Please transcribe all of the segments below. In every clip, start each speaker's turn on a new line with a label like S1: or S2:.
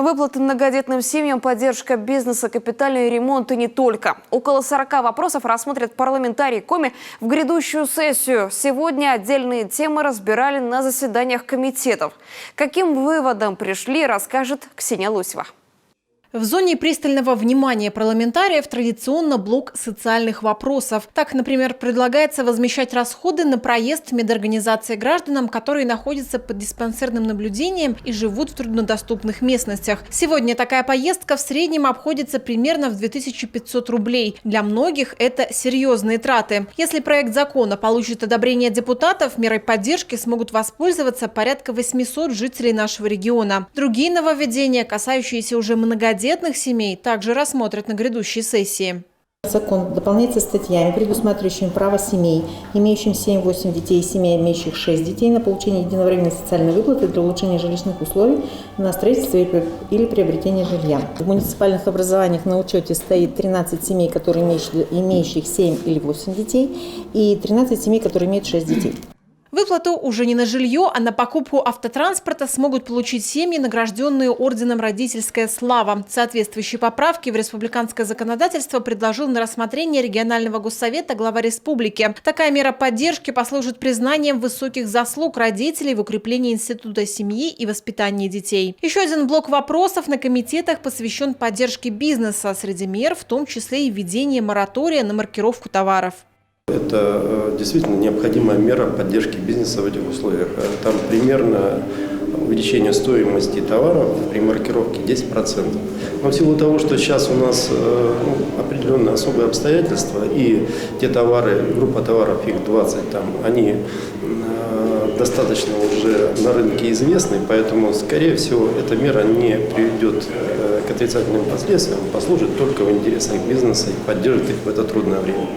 S1: Выплаты многодетным семьям, поддержка бизнеса, капитальный ремонт и не только. Около 40 вопросов рассмотрят парламентарии Коми в грядущую сессию. Сегодня отдельные темы разбирали на заседаниях комитетов. Каким выводом пришли, расскажет Ксения Лосева.
S2: В зоне пристального внимания парламентариев традиционно блок социальных вопросов. Так, например, предлагается возмещать расходы на проезд медорганизации гражданам, которые находятся под диспансерным наблюдением и живут в труднодоступных местностях. Сегодня такая поездка в среднем обходится примерно в 2500 рублей. Для многих это серьезные траты. Если проект закона получит одобрение депутатов, мерой поддержки смогут воспользоваться порядка 800 жителей нашего региона. Другие нововведения, касающиеся уже многодетных семей, также рассмотрят на грядущей сессии.
S3: Закон дополняется статьями, предусматривающими право семей, имеющим 7-8 детей и семей, имеющих 6 детей, на получение единовременной социальной выплаты для улучшения жилищных условий на строительство или приобретение жилья. В муниципальных образованиях на учете стоит 13 семей, которые имеющих 7 или 8 детей, и 13 семей, которые имеют 6 детей.
S2: Выплату уже не на жилье, а на покупку автотранспорта смогут получить семьи, награжденные орденом «Родительская слава». Соответствующие поправки в республиканское законодательство предложил на рассмотрение регионального госсовета глава республики. Такая мера поддержки послужит признанием высоких заслуг родителей в укреплении института семьи и воспитании детей. Еще один блок вопросов на комитетах посвящен поддержке бизнеса. Среди мер в том числе и введение моратория на маркировку товаров.
S4: Это действительно необходимая мера поддержки бизнеса в этих условиях. Там примерно увеличение стоимости товаров при маркировке 10%. Но в силу того, что сейчас у нас определенные особые обстоятельства, и те товары, группа товаров, их 20, они достаточно уже на рынке известны, поэтому, скорее всего, эта мера не приведет к отрицательным последствиям, послужит только в интересах бизнеса и поддержит их в это трудное время.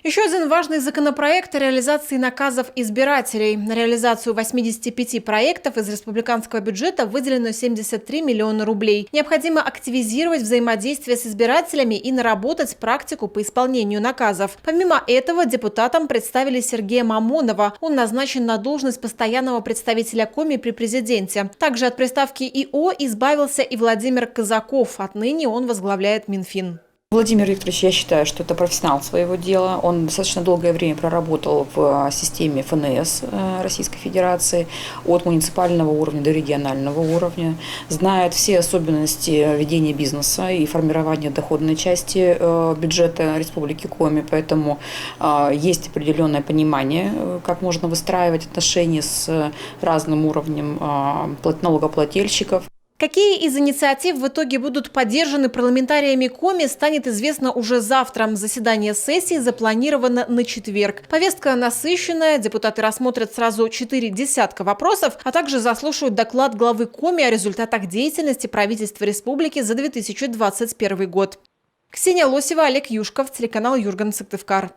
S2: Еще один важный законопроект о реализации наказов избирателей. На реализацию 85 проектов из республиканского бюджета выделено 73 миллиона рублей. Необходимо активизировать взаимодействие с избирателями и наработать практику по исполнению наказов. Помимо этого, депутатам представили Сергея Мамонова. Он назначен на должность постоянного представителя Коми при президенте. Также от приставки ИО избавился и Владимир Казаков. Отныне он возглавляет Минфин.
S5: Владимир Викторович, я считаю, что это профессионал своего дела. Он достаточно долгое время проработал в системе ФНС Российской Федерации от муниципального уровня до регионального уровня. Знает все особенности ведения бизнеса и формирования доходной части бюджета Республики Коми. Поэтому есть определенное понимание, как можно выстраивать отношения с разным уровнем налогоплательщиков.
S2: Какие из инициатив в итоге будут поддержаны парламентариями Коми, станет известно уже завтра. Заседание сессии запланировано на четверг. Повестка насыщенная, депутаты рассмотрят сразу 4 десятка вопросов, а также заслушают доклад главы Коми о результатах деятельности правительства республики за 2021 год. Ксения Лосева, Олег Юшков, телеканал Юрган, Сыктывкар.